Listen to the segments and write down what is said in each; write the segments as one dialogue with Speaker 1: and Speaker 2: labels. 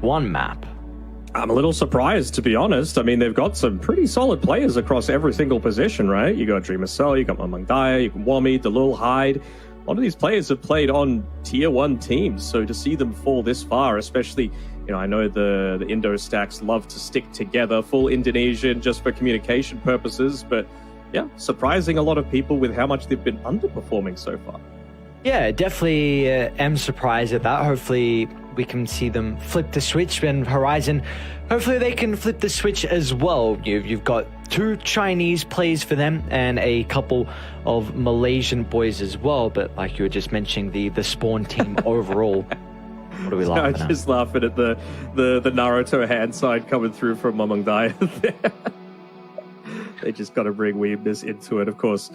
Speaker 1: one map.
Speaker 2: I'm a little surprised, to be honest. I mean, they've got some pretty solid players across every single position, right? You got Dreamer Cell, you got Mang Daya, you got Wami, Delul, Hyde. A lot of these players have played on tier 1 teams, so to see them fall this far, especially, you know, I know the Indo stacks love to stick together, full Indonesian just for communication purposes, but yeah, surprising a lot of people with how much they've been underperforming so far.
Speaker 1: Yeah, definitely am surprised at that. Hopefully we can see them flip the switch, and Horizon, hopefully they can flip the switch as well. You've got 2 Chinese players for them and a couple of Malaysian boys as well, but like you were just mentioning, the Spawn team overall. What are we laughing at?
Speaker 2: I'm just laughing at the Naruto hand side coming through from Mang Daya there. They just got to bring weebness into it, of course.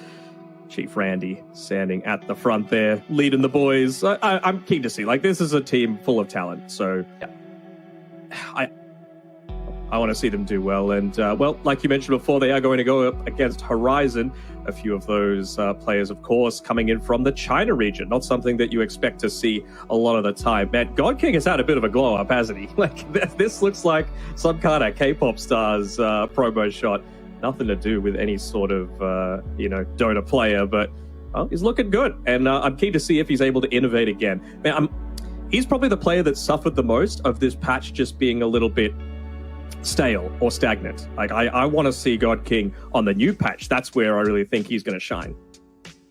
Speaker 2: Chief Randy standing at the front there, leading the boys. I'm keen to see. Like, this is a team full of talent, so yeah. I want to see them do well. And, well, like you mentioned before, they are going to go up against Horizon. A few of those players, of course, coming in from the China region. Not something that you expect to see a lot of the time. Man, God King has had a bit of a glow-up, hasn't he? Like, this looks like some kind of K-pop star's promo shot. Nothing to do with any sort of, you know, Dota player, but he's looking good. And I'm keen to see if he's able to innovate again. Man, he's probably the player that suffered the most of this patch just being a little bit stale or stagnant. Like, I want to see God King on the new patch. That's where I really think he's going to shine.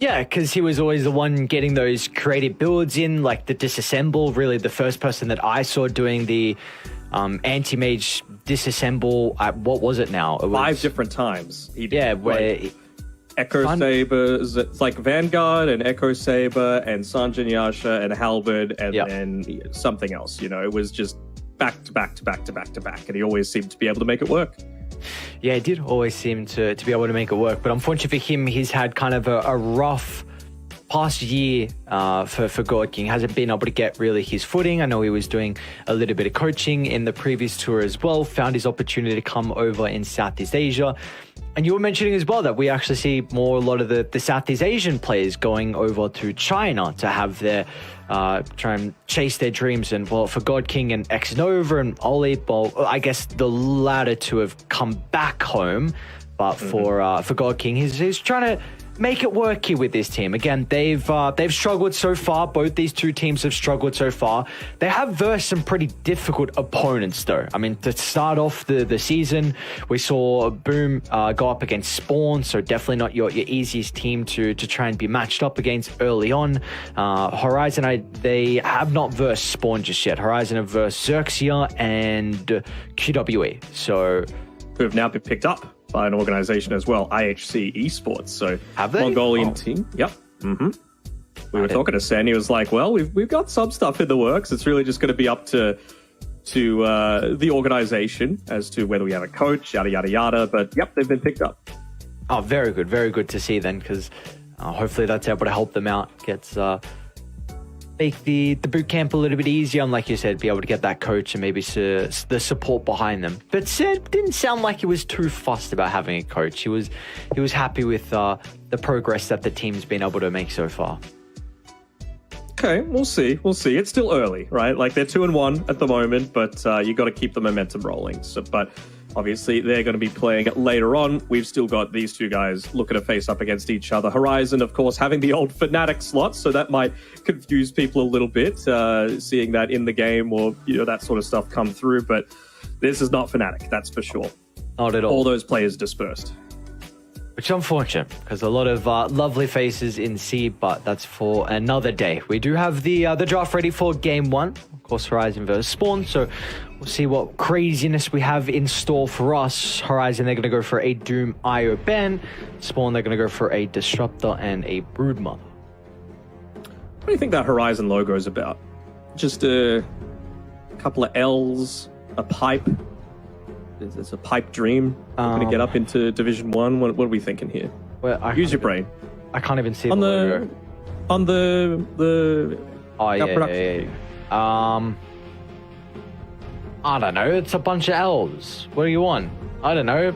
Speaker 1: Yeah, because he was always the one getting those creative builds in, like the disassemble. Really, the first person that I saw doing the anti-mage disassemble. What was it now? It was
Speaker 2: 5 different times.
Speaker 1: Where
Speaker 2: Echo Sabers, it's like Vanguard and Echo Saber and Sanjin Yasha and Halberd and then something else. You know, it was just back to back to back to back to back, and he always seemed to be able to make it work.
Speaker 1: Yeah, he did always seem to be able to make it work. But unfortunately for him, he's had kind of a rough past year for God King. Hasn't been able to get really his footing. I know he was doing a little bit of coaching in the previous tour as well. Found his opportunity to come over in Southeast Asia. And you were mentioning as well that we actually see a lot of the Southeast Asian players going over to China to have their try and chase their dreams. And well, for God King and X Nova and Oli, well, I guess the latter two have come back home. But for God King, he's trying to make it work here with this team. Again, they've struggled so far. Both these two teams have struggled so far. They have versed some pretty difficult opponents, though. I mean, to start off the season, we saw Boom go up against Spawn, so definitely not your easiest team to try and be matched up against early on. Horizon, they have not versed Spawn just yet. Horizon have versed Xerxia and QWE, so
Speaker 2: who have now been picked up by an organization as well, IHC Esports. So
Speaker 1: have they?
Speaker 2: Mongolian team. Yep. We were talking to Sen. He was like, well, we've got some stuff in the works. It's really just going to be up to the organization as to whether we have a coach, yada, yada, yada. But yep, they've been picked up.
Speaker 1: Oh, very good. Very good to see then, because hopefully that's able to help them out. Make the boot camp a little bit easier, and like you said, be able to get that coach and maybe the support behind them. But Sid didn't sound like he was too fussed about having a coach. He was happy with the progress that the team's been able to make so far.
Speaker 2: Okay, we'll see. It's still early, right? Like, they're 2-1 at the moment, but you got to keep the momentum rolling. So, but obviously they're going to be playing later on. We've still got these two guys looking to face up against each other. Horizon, of course, having the old Fnatic slot, so that might confuse people a little bit, seeing that in the game or, you know, that sort of stuff come through. But this is not Fnatic, that's for sure.
Speaker 1: Not at all.
Speaker 2: All those players dispersed.
Speaker 1: Which is unfortunate, because a lot of lovely faces in C, but that's for another day. We do have the draft ready for Game 1. Of course, Horizon versus Spawn, so we'll see what craziness we have in store for us. Horizon, they're going to go for a Doom IO ban. Spawn, they're going to go for a Disruptor and a Broodmother.
Speaker 2: What do you think that Horizon logo is about? Just a couple of L's, a pipe? It's a pipe dream. Going to get up into Division 1. What are we thinking here?
Speaker 1: Well,
Speaker 2: use your brain.
Speaker 1: I can't even see the logo.
Speaker 2: On the
Speaker 1: oh, yeah. I don't know. It's a bunch of L's. What do you want? I don't know.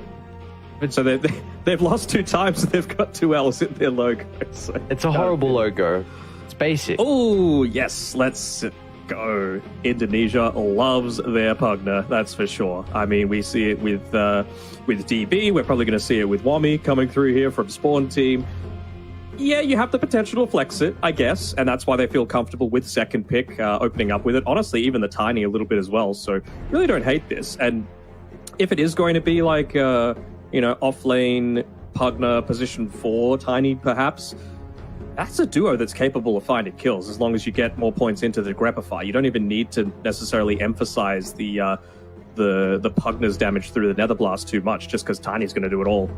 Speaker 2: So they've lost 2 times and they've got 2 L's in their logo. So,
Speaker 1: it's a horrible logo. It's basic.
Speaker 2: Oh, yes. Let's go. Indonesia loves their Pugna, that's for sure. I mean, we see it with DB. We're probably going to see it with Wami coming through here from Spawn Team. Yeah, you have the potential to flex it, I guess, and that's why they feel comfortable with second pick, opening up with it. Honestly, even the Tiny a little bit as well, so really don't hate this. And if it is going to be like, off lane Pugna position 4 Tiny, perhaps, that's a duo that's capable of finding kills as long as you get more points into the Grepify. You don't even need to necessarily emphasize the Pugna's damage through the Nether Blast too much, just because Tiny's going to do it all.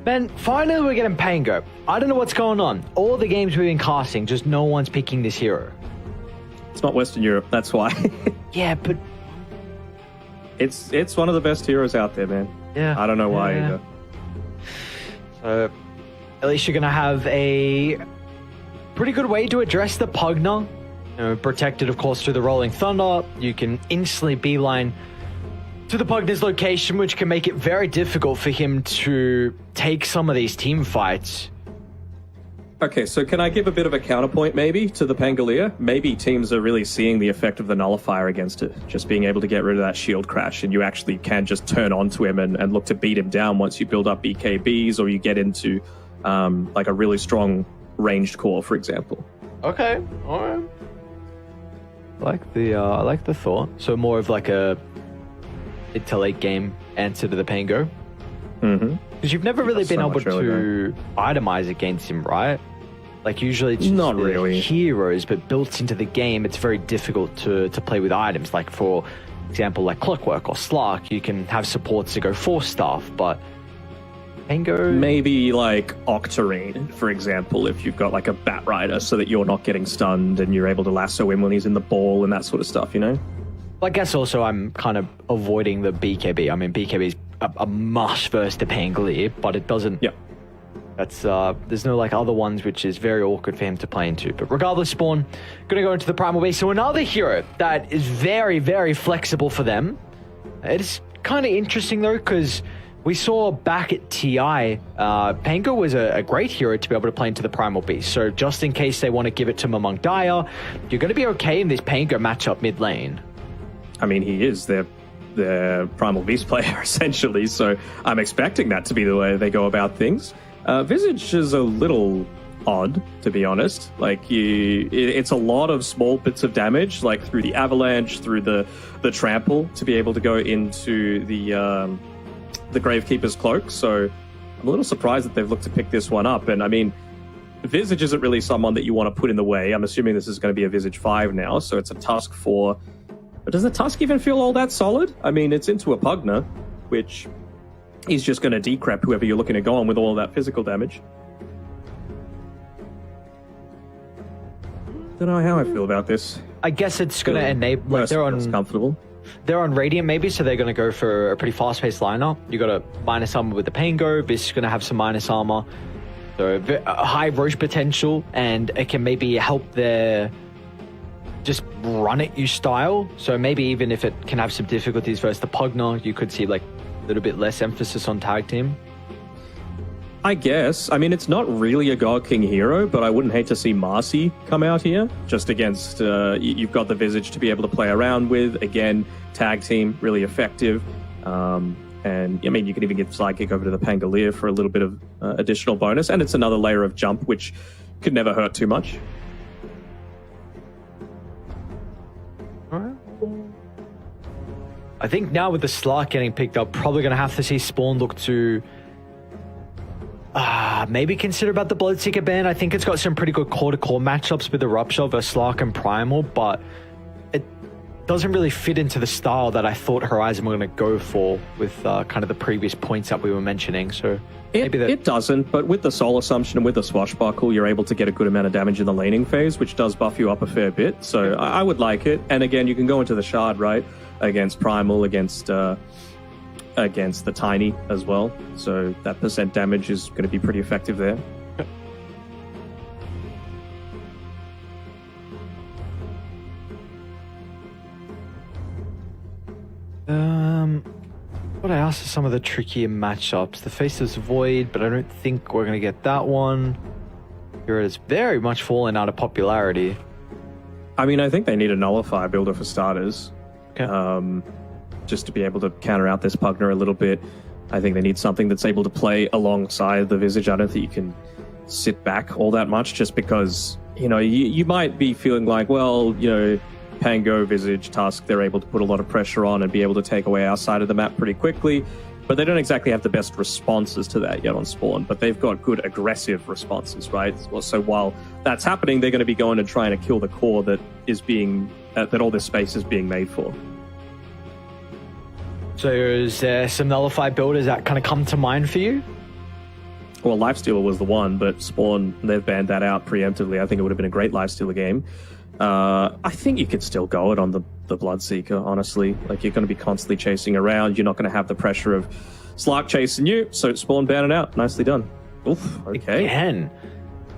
Speaker 1: Ben, finally we're getting Pango. I don't know what's going on. All the games we've been casting, just no one's picking this hero.
Speaker 2: It's not Western Europe, that's why.
Speaker 1: Yeah, but...
Speaker 2: It's one of the best heroes out there, man.
Speaker 1: Yeah.
Speaker 2: I don't know why either.
Speaker 1: So... at least you're going to have a pretty good way to address the Pugna. Protected, of course, through the Rolling Thunder. You can instantly beeline to the Pugna's location, which can make it very difficult for him to take some of these team fights.
Speaker 2: Okay, so can I give a bit of a counterpoint, maybe, to the Pangolier? Maybe teams are really seeing the effect of the Nullifier against it, just being able to get rid of that shield crash, and you actually can just turn onto him and look to beat him down once you build up BKBs or you get into... like a really strong ranged core, for example.
Speaker 1: Okay, all right. I like the thought. So more of like a mid to late game answer to the Pango. Because you've never really been able to itemize against him, right? Like usually it's just
Speaker 2: not really
Speaker 1: heroes, but built into the game, it's very difficult to play with items. Like for example, like Clockwork or Slark, you can have supports to go for stuff, but Pango...
Speaker 2: maybe like Octarine, for example, if you've got like a Bat Rider so that you're not getting stunned and you're able to lasso him when he's in the ball and that sort of stuff, you know?
Speaker 1: I guess also I'm kind of avoiding the BKB. I mean, BKB is a must versus the Pangolier, but it doesn't...
Speaker 2: Yeah.
Speaker 1: That's, there's no like other ones which is very awkward for him to play into. But regardless, Spawn, gonna go into the Primal Beast. So another hero that is very, very flexible for them. It's kind of interesting though, because... we saw back at TI, Pango was a great hero to be able to play into the Primal Beast. So just in case they want to give it to him among Dire, you're going to be okay in this Pango matchup mid lane.
Speaker 2: I mean, he is their Primal Beast player, essentially. So I'm expecting that to be the way they go about things. Visage is a little odd, to be honest. Like, it's a lot of small bits of damage, like through the Avalanche, through the Trample, to be able to go into the Gravekeeper's Cloak, so I'm a little surprised that they've looked to pick this one up. And I mean, Visage isn't really someone that you want to put in the way. I'm assuming this is going to be a Visage 5 now, so it's a Tusk 4. But does the Tusk even feel all that solid? I mean, it's into a Pugna, which is just going to decrep whoever you're looking to go on with all of that physical damage. Don't know how I feel about this.
Speaker 1: I guess it's going to enable... like, they're on...
Speaker 2: comfortable.
Speaker 1: They're on Radiant maybe, so they're going to go for a pretty fast-paced lineup. You got a minus armor with the Pango. This is going to have some minus armor. So a high Roche potential, and it can maybe help their just run at you style. So maybe even if it can have some difficulties versus the Pugna, you could see like a little bit less emphasis on tag team.
Speaker 2: I guess. I mean, it's not really a God King hero, but I wouldn't hate to see Marcy come out here, just against, you've got the Visage to be able to play around with. Again, tag team, really effective. And, I mean, you can even give Sidekick over to the Pangolier for a little bit of additional bonus, and it's another layer of jump, which could never hurt too much.
Speaker 1: Alright. I think now with the Slark getting picked up, probably going to have to see Spawn look to... maybe consider about the Bloodseeker ban. I think it's got some pretty good core-to-core matchups with the Rupture versus Slark and Primal, but it doesn't really fit into the style that I thought Horizon were going to go for with kind of the previous points that we were mentioning. So maybe
Speaker 2: it doesn't, but with the Soul Assumption and with the Swashbuckle, you're able to get a good amount of damage in the laning phase, which does buff you up a fair bit. So I would like it. And again, you can go into the Shard, right, against Primal, against the Tiny as well, so that percent damage is going to be pretty effective there.
Speaker 1: What else are some of the trickier matchups? The Faceless Void, but I don't think we're going to get that one. Here it is very much falling out of popularity.
Speaker 2: I mean, I think they need a nullifier builder for starters.
Speaker 1: Okay.
Speaker 2: Just to be able to counter out this Pugner a little bit. I think they need something that's able to play alongside the Visage. I don't think you can sit back all that much just because, you know, you might be feeling like, well, you know, Pango, Visage, Tusk, they're able to put a lot of pressure on and be able to take away our side of the map pretty quickly. But they don't exactly have the best responses to that yet on spawn, but they've got good aggressive responses, right? So while that's happening, they're going to be going and trying to kill the core that is being, that all this space is being made for.
Speaker 1: So is there some nullify builders that kind of come to mind for you?
Speaker 2: Well, Lifestealer was the one, but Spawn, they've banned that out preemptively. I think it would have been a great Lifestealer game. I think you could still go it on the Bloodseeker, honestly. Like, you're going to be constantly chasing around. You're not going to have the pressure of Slark chasing you, so Spawn ban it out. Nicely done. Oof, okay.
Speaker 1: Again,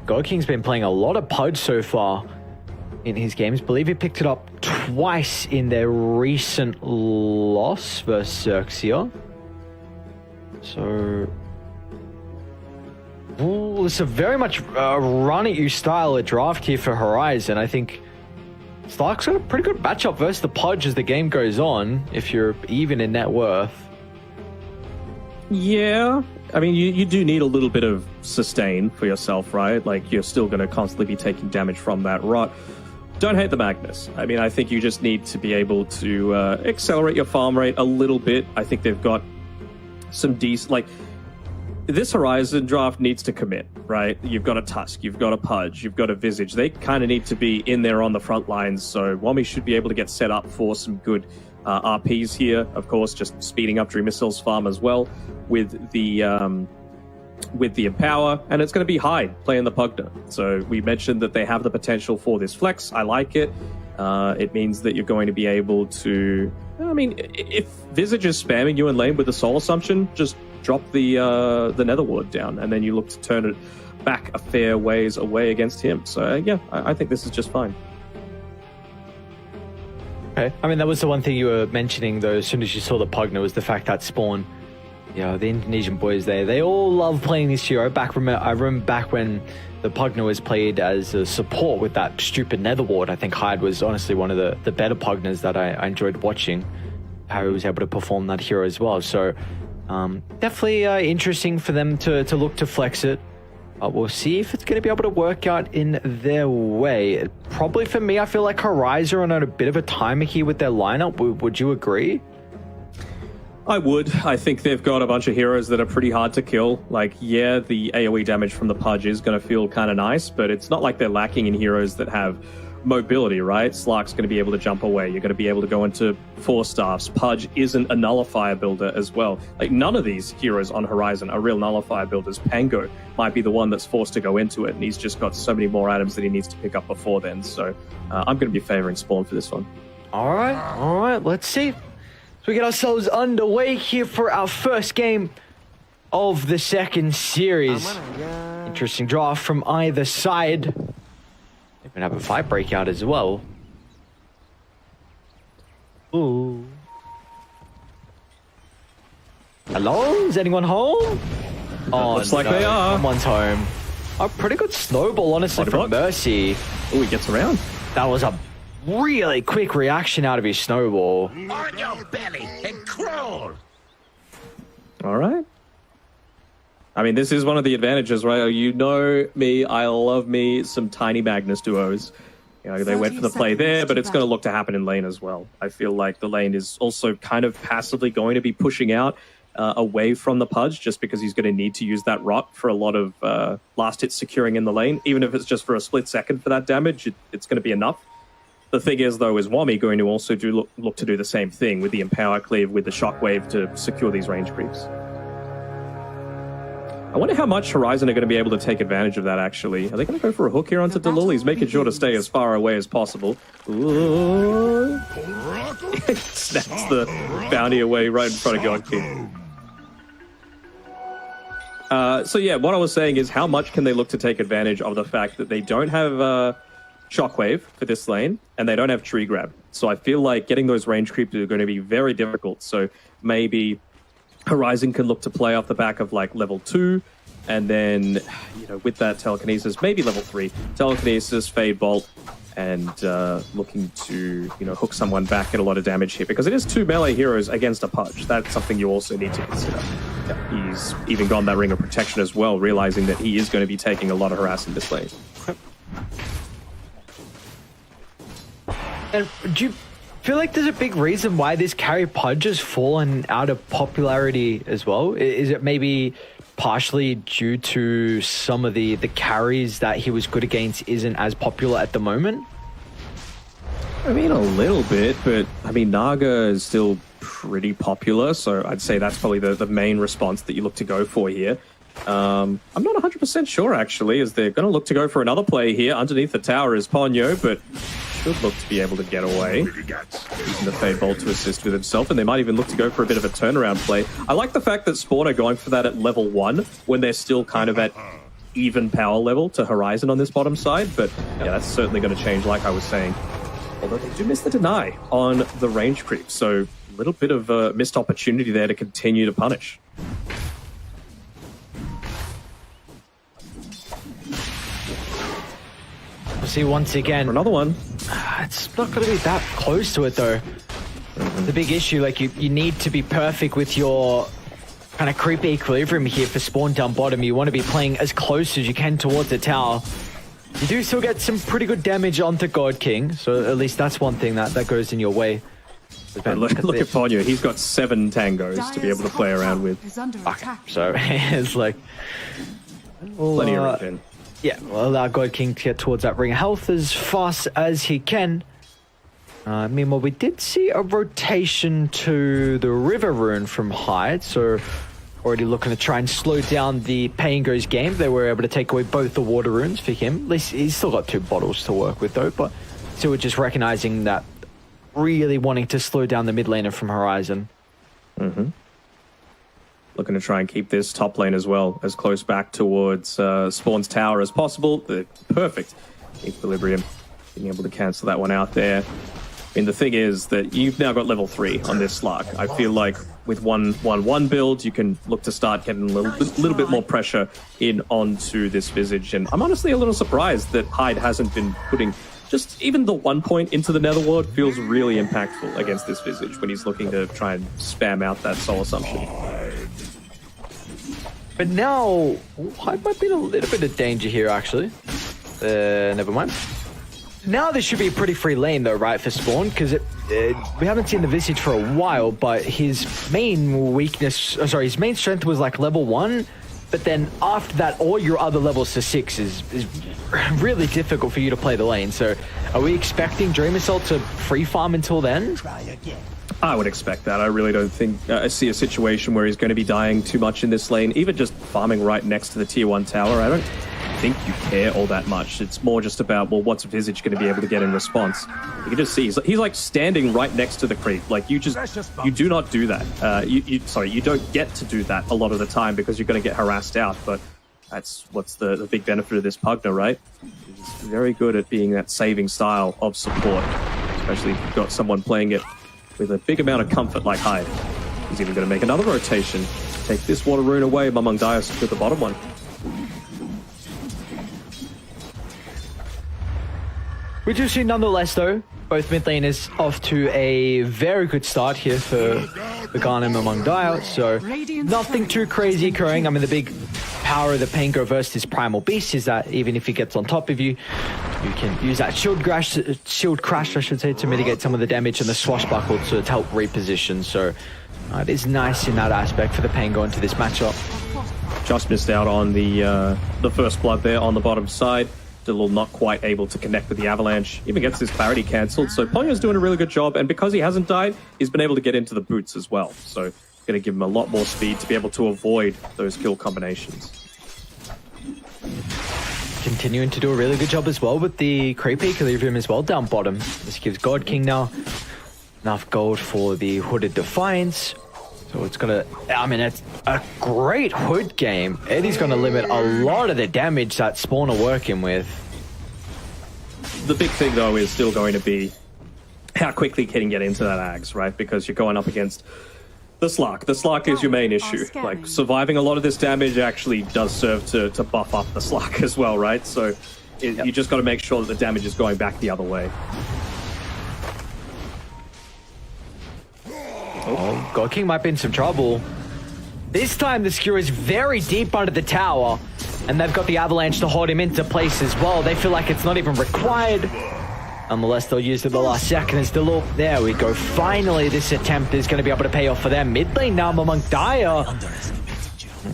Speaker 1: God King's been playing a lot of Pudge so far in his games. I believe he picked it up twice in their recent loss versus Xerxia. So... Ooh, it's a very much run-at-you style of draft here for Horizon. I think Slark's got a pretty good matchup versus the Pudge as the game goes on, if you're even in net worth.
Speaker 2: Yeah. I mean, you do need a little bit of sustain for yourself, right? Like, you're still going to constantly be taking damage from that rot. Don't hate the Magnus. I mean, I think you just need to be able to accelerate your farm rate a little bit. I think they've got some decent... Like, this Horizon draft needs to commit, right? You've got a Tusk, you've got a Pudge, you've got a Visage. They kind of need to be in there on the front lines, so Wami should be able to get set up for some good RPs here. Of course, just speeding up Dream Missile's farm as well with the Empower, and it's going to be Hyde playing the Pugner. So we mentioned that they have the potential for this flex. I like it. It means that you're going to be able to... I mean, if Visage is spamming you in lane with the Soul Assumption, just drop the Nether Ward down, and then you look to turn it back a fair ways away against him. So yeah, I think this is just fine.
Speaker 1: Okay. I mean, that was the one thing you were mentioning, though, as soon as you saw the Pugner, was the fact that Spawn, you know, the Indonesian boys there, they all love playing this hero. I remember back when the Pugner was played as a support with that stupid Nether Ward. I think Hyde was honestly one of the better Pugners that I enjoyed watching, how he was able to perform that hero as well. So definitely interesting for them to look to flex it. We'll see if it's going to be able to work out in their way. Probably for me, I feel like Horizon are on a bit of a timer here with their lineup. Would you agree?
Speaker 2: I would. I think they've got a bunch of heroes that are pretty hard to kill. Like, yeah, the AoE damage from the Pudge is going to feel kind of nice, but it's not like they're lacking in heroes that have mobility, right? Slark's going to be able to jump away. You're going to be able to go into 4-staffs. Pudge isn't a nullifier builder as well. Like, none of these heroes on Horizon are real nullifier builders. Pango might be the one that's forced to go into it, and he's just got so many more items that he needs to pick up before then. So I'm going to be favoring Spawn for this one.
Speaker 1: All right, let's see. So we get ourselves underway here for our first game of the second series. Interesting draft from either side. They're going to have a fight breakout as well. Ooh. Hello? Is anyone home? Oh,
Speaker 2: looks like they are.
Speaker 1: Someone's home. A pretty good snowball, honestly, from Mercy.
Speaker 2: Oh, he gets around.
Speaker 1: That was a really quick reaction out of his snowball.
Speaker 3: On your belly and crawl.
Speaker 2: All right. I mean, this is one of the advantages, right? You know me, I love me some tiny Magnus duos. You know, they went for the play there, but it's going to look to happen in lane as well. I feel like the lane is also kind of passively going to be pushing out away from the Pudge, just because he's going to need to use that rot for a lot of last hit securing in the lane. Even if it's just for a split second for that damage, it's going to be enough. The thing is, though, is Wami going to also look to do the same thing with the Empower Cleave, with the Shockwave to secure these range creeps. I wonder how much Horizon are going to be able to take advantage of that, actually. Are they going to go for a hook here onto Delul? He's making sure to stay as far away as possible. Ooh. Snaps the bounty away right in front of God King. So yeah, what I was saying is, how much can they look to take advantage of the fact that they don't have Shockwave for this lane, and they don't have Tree Grab. So I feel like getting those range creeps are going to be very difficult. So maybe Horizon can look to play off the back of like level 2, and then, you know, with that telekinesis, maybe level 3. Telekinesis, Fade Bolt, and looking to, hook someone back, get a lot of damage here, because it is 2 melee heroes against a Pudge. That's something you also need to consider. He's even gone that ring of protection as well, realizing that he is going to be taking a lot of harass in this lane.
Speaker 1: And do you feel like there's a big reason why this carry Pudge has fallen out of popularity as well? Is it maybe partially due to some of the carries that he was good against isn't as popular at the moment?
Speaker 2: I mean, a little bit, but I mean, Naga is still pretty popular, so I'd say that's probably the main response that you look to go for here. I'm not 100% sure, actually, as they're going to look to go for another play here. Underneath the tower is Ponyo, but should look to be able to get away. Using the Fade Bolt to assist with himself, and they might even look to go for a bit of a turnaround play. I like the fact that Spawn are going for that at level 1, when they're still kind of at even power level to Horizon on this bottom side, but yeah, that's certainly going to change, like I was saying. Although they do miss the deny on the range creep, so a little bit of a missed opportunity there to continue to punish.
Speaker 1: We'll see once again.
Speaker 2: For another one.
Speaker 1: It's not going to be that close to it, though. The big issue, like, you need to be perfect with your kind of creep equilibrium here for Spawn down bottom. You want to be playing as close as you can towards the tower. You do still get some pretty good damage onto God King, so at least that's one thing that goes in your way.
Speaker 2: Look at Ponyo. He's got 7 tangos to be able to play around with.
Speaker 1: Okay, so it's like...
Speaker 2: Plenty of regen.
Speaker 1: Yeah, we'll allow God King to get towards that ring of health as fast as he can. Meanwhile, we did see a rotation to the River Rune from Hyde, so already looking to try and slow down the Pango's game. They were able to take away both the Water Runes for him. At least he's still got 2 bottles to work with, though, but still just recognizing that, really wanting to slow down the mid laner from Horizon.
Speaker 2: Looking to try and keep this top lane as well, as close back towards Spawn's tower as possible. The perfect equilibrium, being able to cancel that one out there. I mean, the thing is that you've now got level 3 on this Slark. I feel like with 1-1-1 build, you can look to start getting a little bit more pressure in onto this Visage. And I'm honestly a little surprised that Hyde hasn't been putting just even the 1 point into the Netherward. Feels really impactful against this Visage when he's looking to try and spam out that Soul Assumption.
Speaker 1: But now, Hyde might be in a little bit of danger here, actually. Never mind. Now this should be a pretty free lane, though, right, for Spawn? Because we haven't seen the Visage for a while, but his main weakness... Oh, sorry, his main strength was like level 1, but then after that, all your other levels to 6 is really difficult for you to play the lane. So are we expecting Dream Assault to free farm until then?
Speaker 3: Try again.
Speaker 2: I would expect that. I really don't think I see a situation where he's going to be dying too much in this lane. Even just farming right next to the tier 1 tower, I don't think you care all that much. It's more just about, well, what's Visage going to be able to get in response? You can just see he's like standing right next to the creep. Like, you do not do that. You don't get to do that a lot of the time because you're going to get harassed out. But that's what's the big benefit of this Pugna, right? He's very good at being that saving style of support, especially if you've got someone playing it with a big amount of comfort like Hyde. He's even going to make another rotation. Take this Water Rune away. Mamang Dias with the bottom one.
Speaker 1: We do see nonetheless, though, both mid laners off to a very good start here for the Ghanem among Dias, so nothing too crazy occurring. I mean, the big power of the Pango versus his Primal Beast is that even if he gets on top of you, you can use that shield crash, I should say, to mitigate some of the damage and the swashbuckle to help reposition. So it is nice in that aspect for the Pango into this matchup.
Speaker 2: Just missed out on the first blood there on the bottom side. Still not quite able to connect with the Avalanche. Even gets his clarity cancelled. So Ponyo's doing a really good job. And because he hasn't died, he's been able to get into the boots as well. So going to give him a lot more speed to be able to avoid those kill combinations.
Speaker 1: Continuing to do a really good job as well with the creep equilibrium as well down bottom. This gives God King now enough gold for the Hooded Defiance. So it's gonna, I mean, it's a great Hood game. Eddie's gonna limit a lot of the damage that Spawn are working with.
Speaker 2: The big thing, though, is still going to be how quickly can you get into that Ags, right? Because you're going up against the Slark. The Slark is your main issue. Like, surviving a lot of this damage actually does serve to buff up the Slark as well, right? So You just got to make sure that the damage is going back the other way.
Speaker 1: Oh, God King might be in some trouble. This time the skewer is very deep under the tower, and they've got the avalanche to hold him into place as well. They feel like it's not even required. Nonetheless, they'll use it the last second as the loop. There we go. Finally, this attempt is going to be able to pay off for them. Mid lane now among Dire.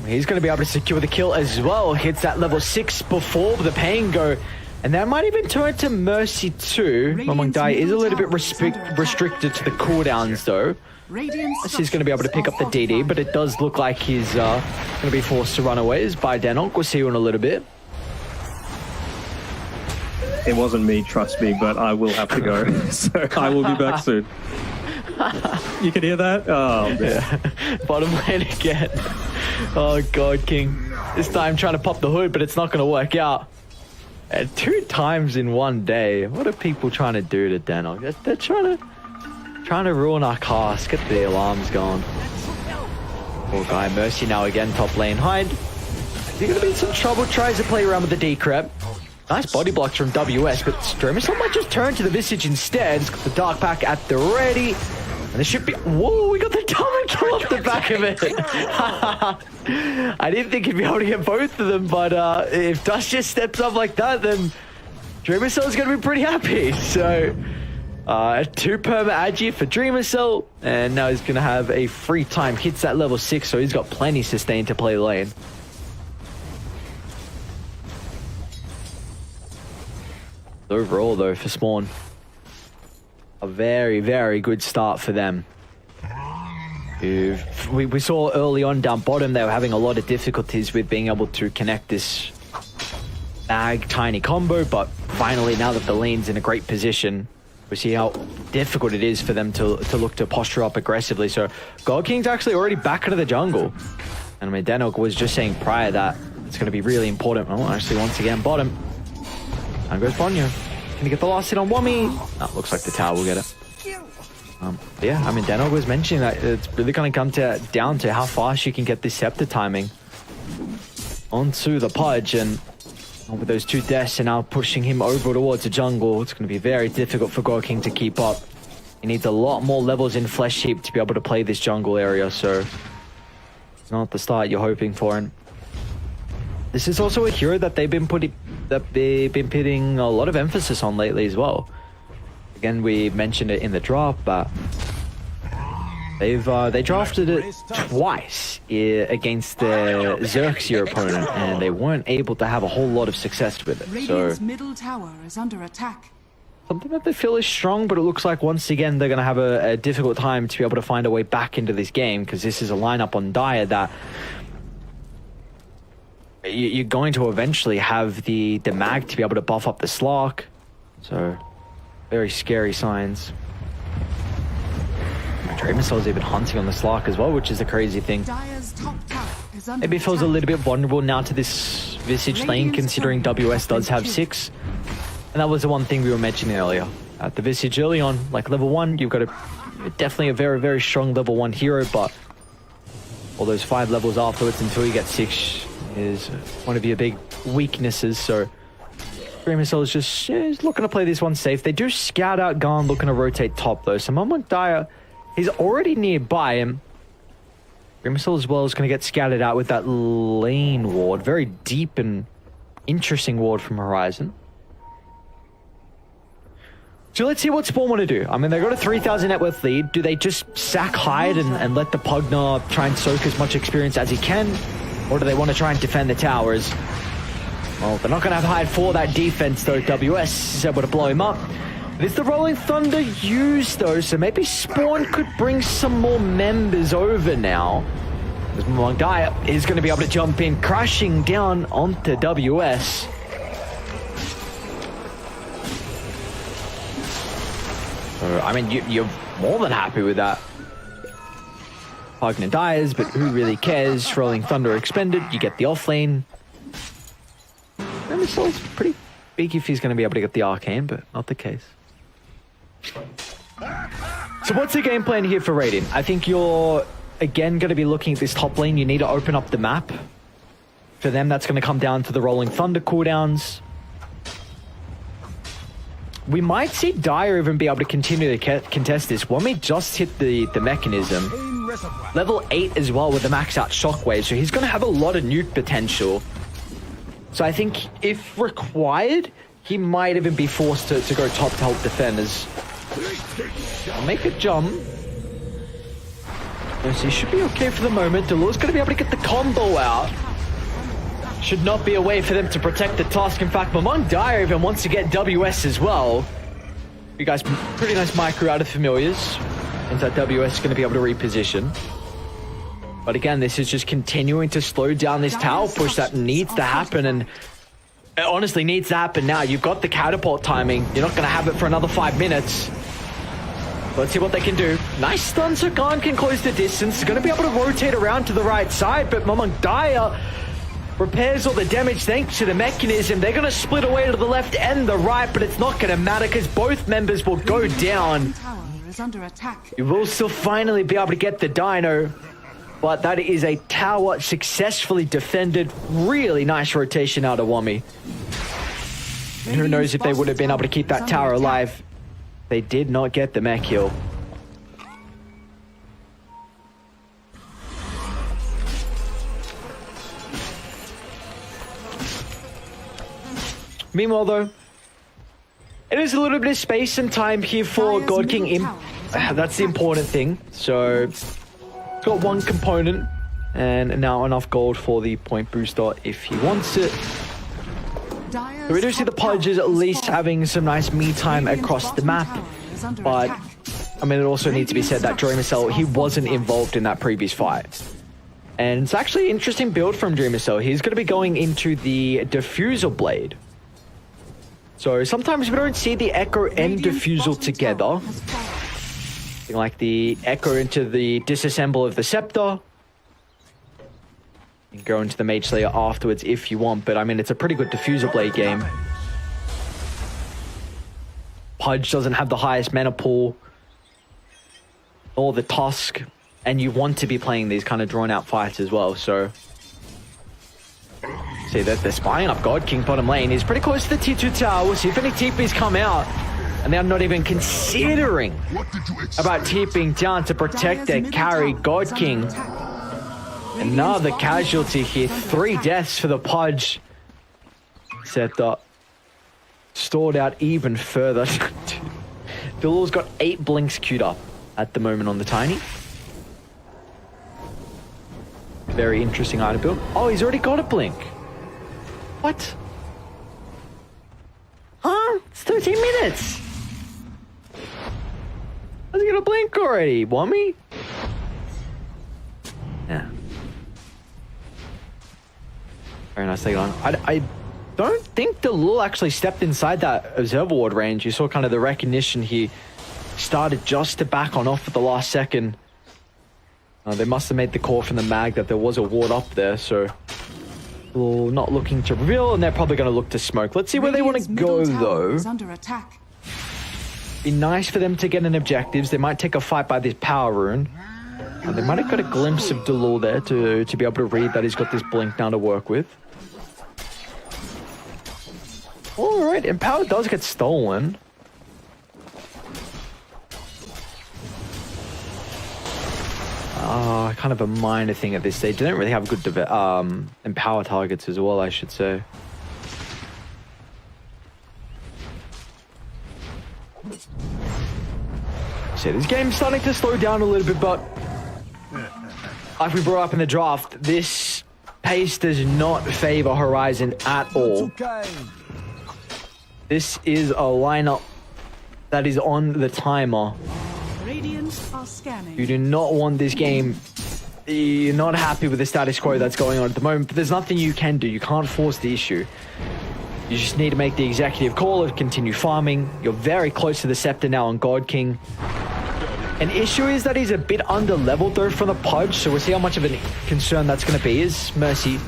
Speaker 1: He's going to be able to secure the kill as well. Hits that level 6 before the pain go. And that might even turn to Mercy too. Among Dire is a little bit restricted to the cooldowns though. He's going to be able to pick up the DD, but it does look like he's going to be forced to run away by Denok. We'll see you in a little bit.
Speaker 2: It wasn't me, trust me, but I will have to go. So I will be back soon. You can hear that? Oh, man.
Speaker 1: Yeah. Bottom lane again. Oh, God, King. This time trying to pop the hood, but it's not going to work out. And 2 times in one day. What are people trying to do to Denok? They're trying to ruin our cast. Get the alarms going. Poor guy. Mercy now again, top lane hide. Is he going to be in some trouble? Tries to play around with the decrep. Nice body blocks from WS, but Stremisol might just turn to the Visage instead. It's got the Dark Pack at the ready. And there should be... Whoa, we got the double kill off the back of it. I didn't think he'd be able to get both of them, but if Dust just steps up like that, then Stremisol is going to be pretty happy. So, 2 perma agi for Stremisol, and now he's going to have a free time. Hits that level 6, so he's got plenty sustain to play lane. Overall, though, for Spawn, a very, very good start for them. We saw early on down bottom, they were having a lot of difficulties with being able to connect this bag tiny combo, but finally, now that the lane's in a great position, we see how difficult it is for them to look to posture up aggressively. So, God King's actually already back into the jungle. And I mean, Denok was just saying prior that it's going to be really important. Oh, actually, once again, bottom. And goes Ponyo. Can he get the last hit on Wummy? No, looks like the tower will get it. Yeah, I mean, Denok was mentioning that it's really going to come down to how fast you can get this scepter timing onto the Pudge. And with those 2 deaths and now pushing him over towards the jungle, it's going to be very difficult for God King to keep up. He needs a lot more levels in Flesh Heap to be able to play this jungle area, so it's not the start you're hoping for. And this is also a hero that they've been putting a lot of emphasis on lately as well. Again, we mentioned it in the draft, but they drafted it twice against the Xerxia opponent, and they weren't able to have a whole lot of success with it. So
Speaker 4: middle tower is under attack.
Speaker 1: Something that they feel is strong, but it looks like once again they're going to have a difficult time to be able to find a way back into this game, because this is a lineup on Dire that you're going to eventually have the mag to be able to buff up the Slark. So, very scary signs. Dramisol's even hunting on the Slark as well, which is a crazy thing. Maybe it feels a little bit vulnerable now to this Visage lane, considering WS does have 6. And that was the one thing we were mentioning earlier. At the Visage early on, like level 1, you've got definitely a very, very strong level 1 hero, but all those 5 levels afterwards until you get 6 is one of your big weaknesses. So Streamisol is just looking to play this one safe. They do scout out Garn, looking to rotate top though. So Monk Dire, he's already nearby him. Streamisol as well is going to get scouted out with that lane ward. Very deep and interesting ward from Horizon. So let's see what Spawn want to do. I mean, they got a 3,000 net worth lead. Do they just sack Hyde and let the Pugna try and soak as much experience as he can? Or do they want to try and defend the towers? Well, they're not going to have Hyde for that defense, though. WS is able to blow him up. It's the Rolling Thunder used, though, so maybe Spawn could bring some more members over now. As Mongdaya is going to be able to jump in, crashing down onto WS. So, I mean, you're more than happy with that. Pugna dies, but who really cares? Rolling Thunder expended, you get the offlane. Remisol's pretty big if he's going to be able to get the Arcane, but not the case. So what's the game plan here for Radiant? I think you're, again, going to be looking at this top lane. You need to open up the map. For them, that's going to come down to the Rolling Thunder cooldowns. we might see Dyer even be able to continue to contest this. Wami just hit the mechanism. Level 8 as well with the max out shockwave, so he's going to have a lot of nuke potential. So I think if required, he might even be forced to go top to help defenders. Make a jump. So he should be okay for the moment. Delaw's going to be able to get the combo out. Should not be a way for them to protect the task. In fact, Mamong Dyer even wants to get WS as well. You guys, pretty nice micro out of familiars. And that WS is going to be able to reposition. But again, this is just continuing to slow down this tower push that needs to happen. And it honestly needs to happen now. You've got the catapult timing. You're not going to have it for another 5 minutes. Let's see what they can do. Nice stun, so Khan can close the distance. They're going to be able to rotate around to the right side, but Mamong Dyer repairs all the damage thanks to the mechanism. They're going to split away to the left and the right, but it's not going to matter because both members will go down.
Speaker 4: Under attack.
Speaker 1: You will still finally be able to get the dino, but that is a tower successfully defended. Really nice rotation out of Wami. And who knows if they would have been able to keep that tower alive. They did not get the mech kill. Meanwhile, though, it is a little bit of space and time here for God King. That's the important thing. So, it's got one component, and now enough gold for the point booster if he wants it. So we do see the Pudges at least having some nice me time across the map, but I mean, it also needs to be said that Dreamercell, he wasn't involved in that previous fight. And it's actually an interesting build from Dreamercell. He's going to be going into the Diffusal Blade. So sometimes we don't see the Echo and Diffusal together. Like the Echo into the Disassemble of the Scepter. You can go into the Mage Slayer afterwards if you want, but I mean, it's a pretty good Diffusal Blade game. Pudge doesn't have the highest mana pool or the Tusk, and you want to be playing these kind of drawn out fights as well, so... See that they're spying up God King bottom lane. He's pretty close to the T2 tower. See if any TPs come out. And they're not even considering about TPing down to protect their carry. God King. Another casualty here. 3 deaths for the Pudge. Set up. Stored out even further. Billow's got 8 blinks queued up at the moment on the Tiny. Very interesting item build. Oh, he's already got a blink. What? Huh? It's 13 minutes. How's he gonna blink already? Wami? Yeah. Very nice take on. I don't think the Lul actually stepped inside that observer ward range. You saw kind of the recognition he started just to back on off at the last second. They must have made the call from the mag that there was a ward up there, so Lul not looking to reveal, and they're probably going to look to smoke. Let's see where they want to go, though.
Speaker 4: Under attack.
Speaker 1: Be nice for them to get an objectives. They might take a fight by this power rune. They might have got a glimpse of Delul there to be able to read that he's got this blink now to work with. Alright, Empower does get stolen. Kind of a minor thing at this stage. They don't really have good Empower targets as well, I should say. See, this game's starting to slow down a little bit, but like we brought up in the draft, this pace does not favor Horizon at all. This is a lineup that is on the timer.
Speaker 4: Radiants are scanning.
Speaker 1: You do not want this game. You're not happy with the status quo that's going on at the moment, but there's nothing you can do. You can't force the issue. You just need to make the executive call of continue farming. You're very close to the Scepter now on God King. An issue is that he's a bit under-leveled though from the Pudge, so we'll see how much of a concern that's going to be. Is Mercy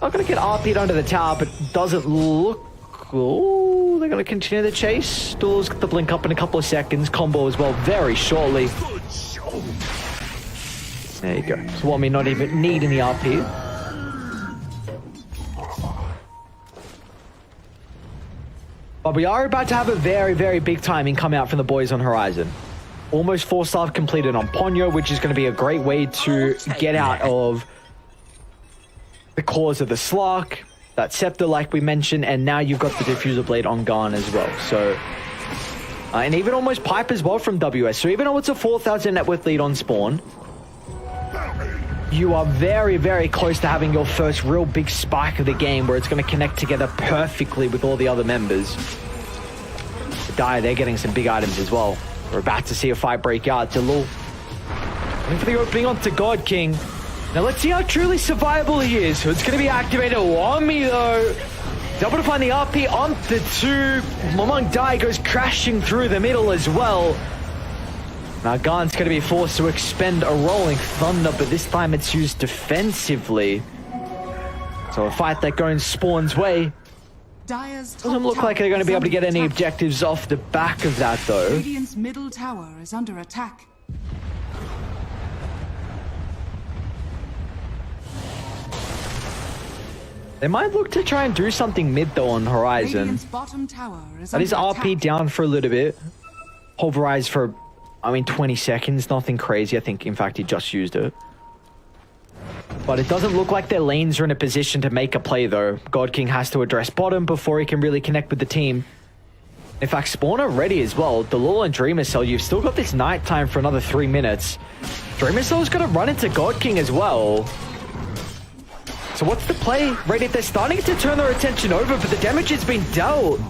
Speaker 1: not going to get RP'd under the tower, but doesn't look... Oh, they're going to continue the chase. Duel's got the blink up in a couple of seconds. Combo as well very shortly. There you go. So Wami not even needing the RP. But we are about to have a very, very big timing come out from the boys on Horizon. Almost 4-star completed on Ponyo, which is going to be a great way to get out of the cause of the Slark, that Scepter like we mentioned, and now you've got the Diffuser Blade on Garn as well. So, and even almost Pipe as well from WS. So even though it's a 4,000 net worth lead on spawn, you are very, very close to having your first real big spike of the game where it's going to connect together perfectly with all the other members. The Dire, they're getting some big items as well. We're about to see a fight break out. Delul looking for the opening onto God King. Now let's see how truly survivable he is. So it's going to be activated. Wami though, he's able to find the RP onto 2. Momong Dai goes crashing through the middle as well. Now Garn's going to be forced to expend a Rolling Thunder, but this time it's used defensively. So a fight that goes Spawn's way. Doesn't look like they're going to be able to get any objectives off the back of that though.
Speaker 4: Radiant's middle tower is under attack.
Speaker 1: They might look to try and do something mid though on Horizon.
Speaker 4: Radiant's bottom tower is
Speaker 1: That is
Speaker 4: under
Speaker 1: RP
Speaker 4: attack.
Speaker 1: down for a little bit. Pulverize for, 20 seconds. Nothing crazy. I think, in fact, he just used it. But it doesn't look like their lanes are in a position to make a play though. God King has to address bottom before he can really connect with the team. In fact, Spawn are ready as well. Delul and Dreamer Cell, you've still got this night time for another 3 minutes. Dreamer Cell's going to run into God King as well. So what's the play? Ready? They're starting to turn their attention over, but the damage has been dealt.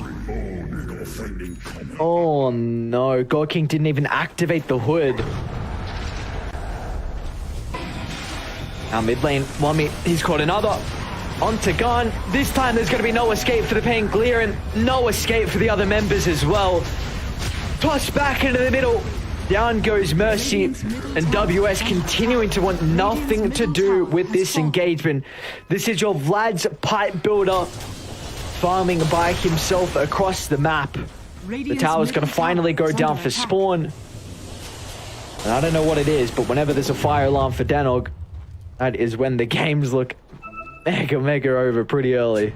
Speaker 1: Oh no, God King didn't even activate the hood. Now mid lane, Wami, he's caught another. Onto Garn. This time there's going to be no escape for the Pangolier and no escape for the other members as well. Tossed back into the middle. Down goes Mercy, and WS continuing to want nothing to do with this engagement. This is your Vlad's pipe builder farming by himself across the map. The tower's going to finally go down for Spawn. And I don't know what it is, but whenever there's a fire alarm for Danog, that is when the games look mega over pretty early.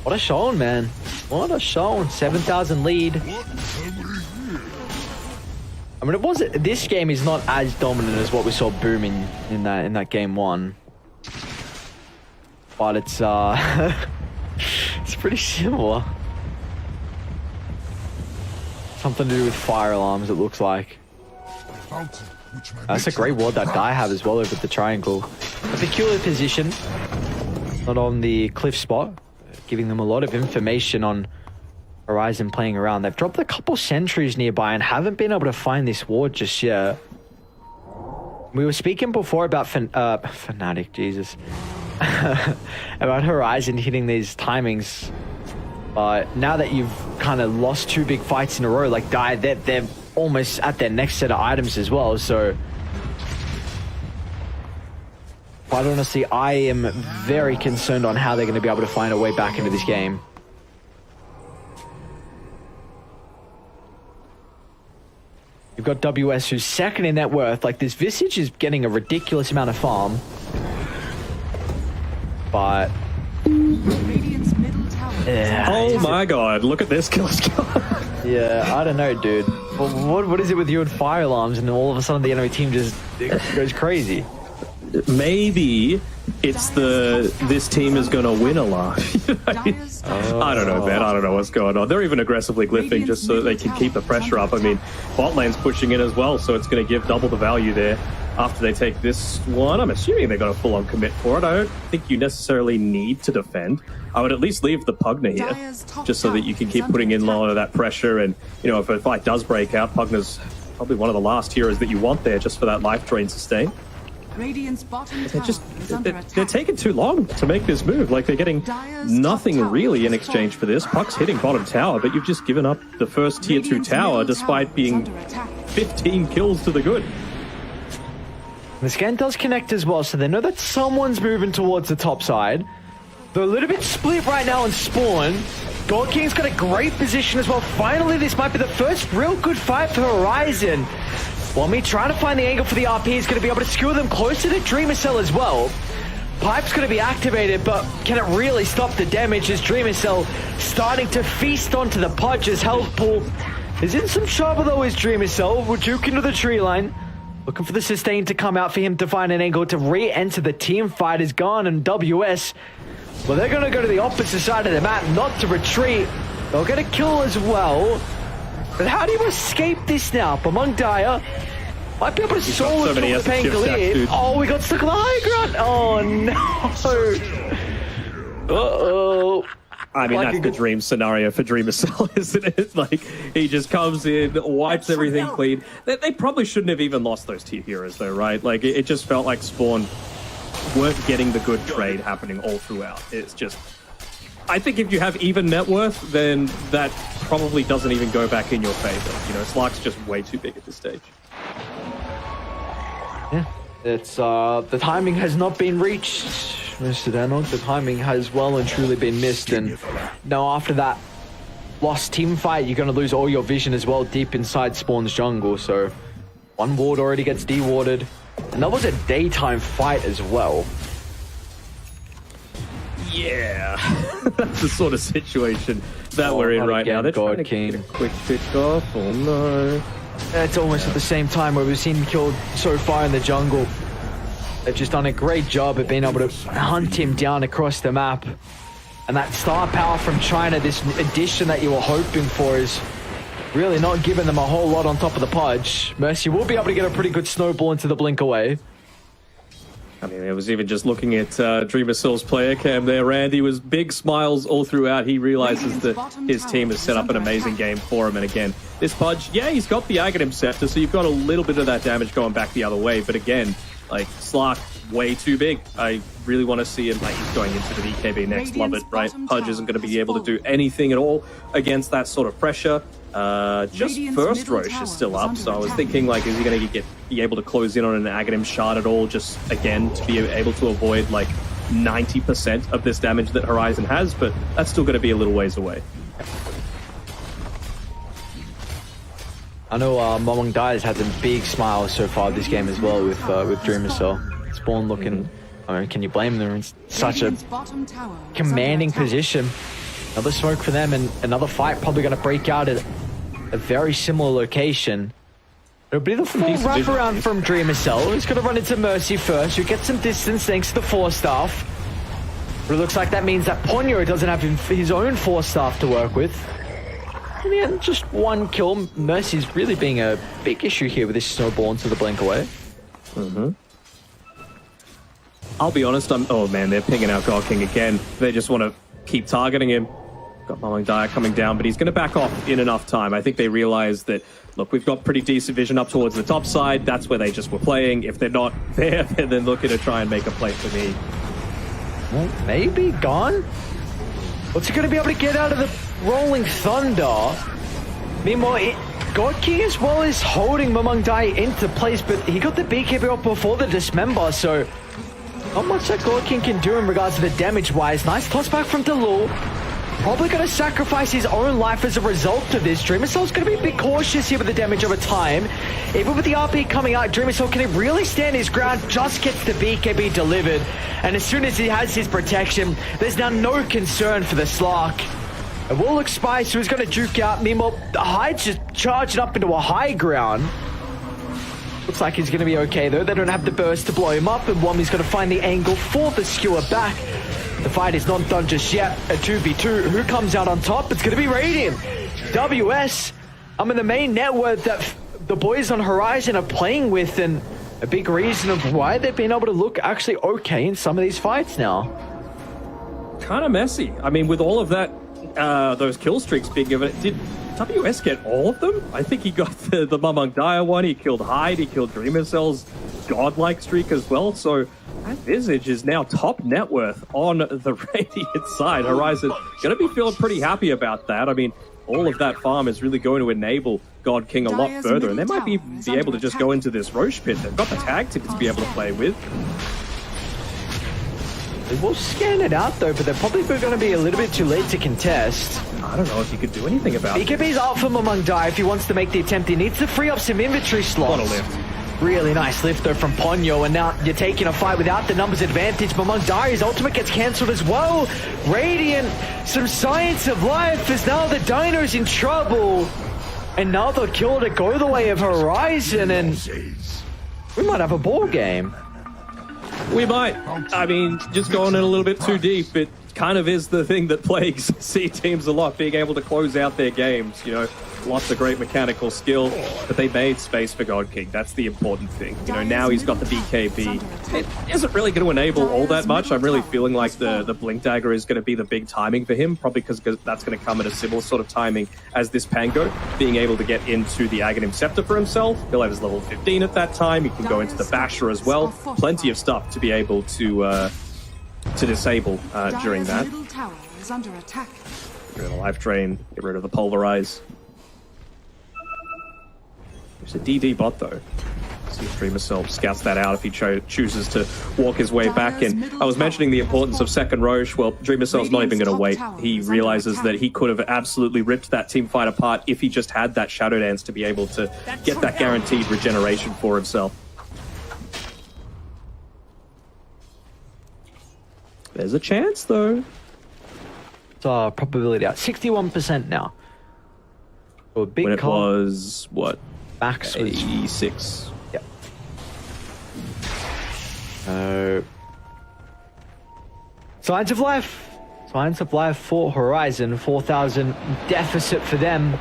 Speaker 1: What a showing, man. What a showing. 7,000 lead. I mean, this game is not as dominant as what we saw booming in that game 1. But it's it's pretty similar. Something to do with fire alarms, it looks like. That's a great ward that Dai have as well over the triangle. A peculiar position. Not on the cliff spot. Giving them a lot of information on Horizon playing around. They've dropped a couple sentries nearby and haven't been able to find this ward just yet. We were speaking before about Fnatic, Jesus. about Horizon hitting these timings. But now that you've kind of lost 2 big fights in a row, like they're almost at their next set of items as well, so... Quite honestly, I am very concerned on how they're going to be able to find a way back into this game. You've got WS, who's second in net worth. Like, this Visage is getting a ridiculous amount of farm. But... yeah,
Speaker 2: oh my god, look at this kill score.
Speaker 1: Yeah, I don't know, dude. What is it with you and fire alarms and all of a sudden the enemy team just goes crazy?
Speaker 2: Maybe it's this team is going to win a lot. I don't know, man. I don't know what's going on. They're even aggressively glyphing just so they can keep the pressure up. I mean, bot lane's pushing in as well, so it's going to give double the value there after they take this one. I'm assuming they're going to full-on commit for it. I don't think you necessarily need to defend. I would at least leave the Pugna here, just so that you can keep putting in a lot of that pressure. And, if a fight does break out, Pugna's probably one of the last heroes that you want there just for that life drain sustain.
Speaker 4: Radiant's bottom tower is under attack.
Speaker 2: They're taking too long to make this move. Like, they're getting nothing really in exchange for this. Puck's hitting bottom tower, but you've just given up the first tier 2 tower despite being 15 kills to the good.
Speaker 1: The scan does connect as well, so they know that someone's moving towards the top side. They're a little bit split right now on spawn. God King's got a great position as well. Finally, this might be the first real good fight for Horizon. Wommy trying to find the angle for the RP is going to be able to skewer them closer to Dreamer Cell as well. Pipe's going to be activated, but can it really stop the damage as Dreamer Cell starting to feast onto the Pudge's health pool? Is in some trouble though is Dreamer Cell. We're juking into the tree line. Looking for the sustain to come out for him to find an angle to re-enter the team fight is gone, and WS, well, they're going to go to the opposite side of the map, not to retreat. They'll get a kill as well. But how do you escape this now? Among Dyer might be able to solo so the pain cleared. Oh, we got stuck on the high ground. Oh no. Uh-oh.
Speaker 2: I mean, like that's the dream scenario for Dreamer Cell, isn't it? Like, he just comes in, wipes everything clean. They probably shouldn't have even lost those tier heroes, though, right? Like, it just felt like Spawn weren't getting the good trade happening all throughout. It's just... I think if you have even net worth, then that probably doesn't even go back in your favor. You know, Slark's just way too big at this stage.
Speaker 1: Yeah, it's, the timing has not been reached. Mr. Danog, the timing has well and truly been missed, and now after that lost team fight, you're going to lose all your vision as well deep inside Spawn's jungle, so one ward already gets dewarded, and that was a daytime fight as well.
Speaker 2: Yeah, that's the sort of situation that we're in right now. They're trying to get a quick pick off. Oh no.
Speaker 1: It's almost at the same time where we've seen him killed so far in the jungle. They've just done a great job of being able to hunt him down across the map. And that star power from China, this addition that you were hoping for, is really not giving them a whole lot on top of the Pudge. Mercy will be able to get a pretty good snowball into the blink away.
Speaker 2: I mean, it was even just looking at Dreamer Cell's player cam there. Randy was big smiles all throughout. He realizes that his team has set up an amazing game for him. And again, this Pudge, yeah, he's got the Aghanim Scepter, so you've got a little bit of that damage going back the other way. But again, like, Slark, way too big. I really want to see him, like, he's going into the DKB next, love it, right? Pudge isn't going to be able to do anything at all against that sort of pressure. Just first Roche is still up, so I was thinking, like, is he going to be able to close in on an Aghanim shard at all, just, again, to be able to avoid, like, 90% of this damage that Horizon has, but that's still going to be a little ways away.
Speaker 1: I know Momong Dai has had some big smiles so far this game as well with Dreamer Cell. Spawn looking, I mean, can you blame them? It's such a commanding position. Another smoke for them, and another fight probably going to break out at a very similar location. It'll be the full wraparound from Dreamer Cell. He's going to run into Mercy first, who gets some distance thanks to the Force Staff. But it looks like that means that Ponyo doesn't have his own Force Staff to work with. In the end, just one kill. Mercy's really being a big issue here with this snowball into the blink away.
Speaker 2: I'll be honest, oh man, they're pinging out God King again. They just want to keep targeting him. Got Momong Dai coming down, but he's going to back off in enough time. I think they realize that, look, we've got pretty decent vision up towards the top side. That's where they just were playing. If they're not there, they're then looking to try and make a play for me.
Speaker 1: Well, maybe gone? What's he going to be able to get out of the Rolling Thunder? Meanwhile, God King as well is holding Momong Dai into place, but he got the BKB up before the Dismember, so not much that God King can do in regards to the damage-wise. Nice toss back from Delul. Probably going to sacrifice his own life as a result of this. Dreamer Cell's going to be a bit cautious here with the damage over time. Even with the RP coming out, Dreamer Cell, can he really stand his ground? Just gets the BKB delivered. And as soon as he has his protection, there's now no concern for the Slark. It will look Spice, who's going to juke out. Meanwhile, the Hyde's just charging up into a high ground. Looks like he's going to be okay, though. They don't have the burst to blow him up, and Wommy's going to find the angle for the skewer back. The fight is not done just yet. A 2v2. Who comes out on top? It's going to be Radiant. WS, I mean, the main network that the boys on Horizon are playing with, and a big reason of why they've been able to look actually okay in some of these fights now.
Speaker 2: Kind of messy. I mean, with all of that, those kill streaks being given, did WS get all of them? I think he got the Momong Dai one, he killed Hyde, he killed Dreamer Cell's godlike streak as well, so that Visage is now top net worth on the Radiant side. Horizon going to be feeling pretty happy about that. I mean, all of that farm is really going to enable God King a lot further, and they might be able to just go into this Roche pit. They've got the tag tickets to be able to play with.
Speaker 1: We'll scan it out though, but they're probably going to be a little bit too late to contest.
Speaker 2: I don't know if he could do anything about it.
Speaker 1: BKB's out from among Die if he wants to make the attempt. He needs to free up some inventory slots.
Speaker 2: What a lift.
Speaker 1: Really nice lift though from Ponyo, and now you're taking a fight without the numbers advantage. But among Die, his ultimate gets cancelled as well. Radiant, some science of life, as now the Dino's in trouble. Another kill to go the way of Horizon, and we might have a ball game.
Speaker 2: We might. I mean, just going in a little bit too deep, it kind of is the thing that plagues C teams a lot, being able to close out their games, you know. Lots of great mechanical skill, but they made space for God King. That's the important thing. You know, now he's got the BKB. It isn't really going to enable all that much. I'm really feeling like the Blink Dagger is going to be the big timing for him, probably because that's going to come at a similar sort of timing as this Pango, being able to get into the Aghanim Scepter for himself. He'll have his level 15 at that time. He can go into the Basher as well. Plenty of stuff to be able to disable during that.
Speaker 4: Middle tower is under attack.
Speaker 2: Get rid of the Life Drain, get rid of the Polarize. There's a DD bot though. See if Dreamer Cell scouts that out if he chooses to walk his way back in. I was mentioning the importance of second Roche. Well, Dreamer Cell's not even going to wait. He realizes that he could have absolutely ripped that team fight apart if he just had that Shadow Dance to be able to get that guaranteed regeneration for himself. There's a chance though.
Speaker 1: It's probability out 61% now. So a big
Speaker 2: when it
Speaker 1: call.
Speaker 2: Was what?
Speaker 1: Max was
Speaker 2: 86.
Speaker 1: Yep. Signs of life. Signs of life for Horizon. 4,000 deficit for them.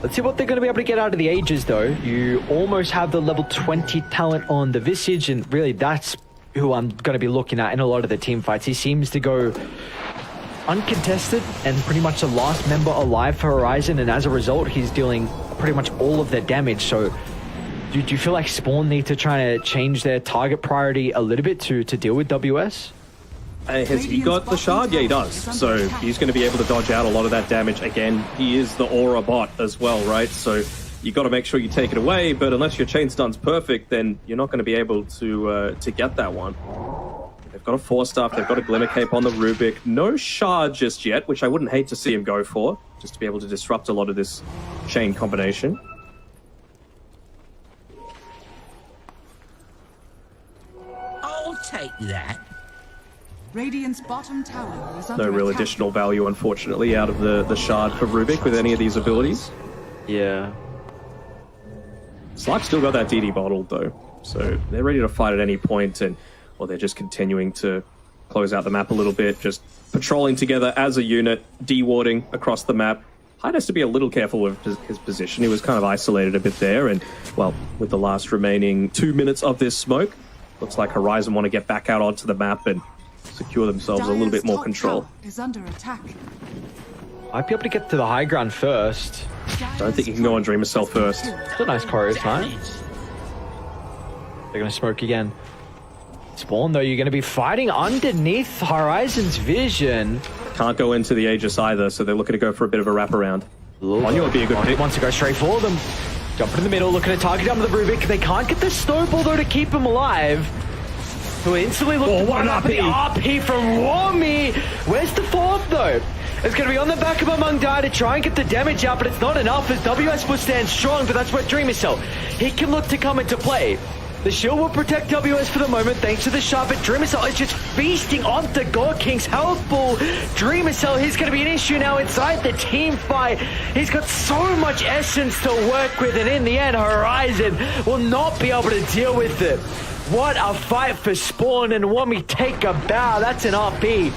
Speaker 1: Let's see what they're going to be able to get out of the Ages, though. You almost have the level 20 talent on the Visage, and really that's who I'm going to be looking at in a lot of the team fights. He seems to go uncontested and pretty much the last member alive for Horizon, and as a result, he's dealing pretty much all of their damage. So do you feel like Spawn need to try to change their target priority a little bit to deal with WS?
Speaker 2: Has he got the shard? Yeah, he does. So he's going to be able to dodge out a lot of that damage. Again, he is the aura bot as well, right? So you got to make sure you take it away, but unless your chain stun's perfect, then you're not going to be able to get that one. They've got a 4-staff, they've got a Glimmer Cape on the Rubik. No shard just yet, which I wouldn't hate to see him go for, just to be able to disrupt a lot of this chain combination.
Speaker 3: I'll take that.
Speaker 4: Radiant's bottom tower is under
Speaker 2: No real
Speaker 4: attack.
Speaker 2: additional value, unfortunately, out of the shard for Rubik with any of these abilities.
Speaker 1: Yeah.
Speaker 2: Slark's still got that DD bottled, though, so they're ready to fight at any point, and well, they're just continuing to close out the map a little bit, just patrolling together as a unit, de-warding across the map. Hyde has to be a little careful with his position. He was kind of isolated a bit there, and, well, with the last remaining 2 minutes of this smoke, looks like Horizon want to get back out onto the map and secure themselves a little bit more control.
Speaker 4: Is under attack.
Speaker 1: Might be able to get to the high ground first.
Speaker 2: Don't think you can go on Dreamer Cell first.
Speaker 1: It's a nice chorus, right? They're going to smoke again. Spawn, though, you're going to be fighting underneath Horizon's vision.
Speaker 2: Can't go into the Aegis either, so they're looking to go for a bit of a wraparound. Ponyo would be a good pick.
Speaker 1: Wants to go straight for them. Jumping in the middle, looking to target down the Rubik. They can't get the snowball, though, to keep him alive. Who instantly look
Speaker 2: Oh, what an
Speaker 1: RP. RP from Wami. Where's the fourth, though? It's going to be on the back of Among Die to try and get the damage out, but it's not enough as WS will stand strong, but that's where Dreamer Cell, he can look to come into play. The shield will protect WS for the moment thanks to the shot, but Dreamer Cell is just feasting on the God King's health ball. Dreamer Cell, he's going to be an issue now inside the team fight. He's got so much essence to work with, and in the end, Horizon will not be able to deal with it. What a fight for Spawn, and Wami take a bow. That's an RP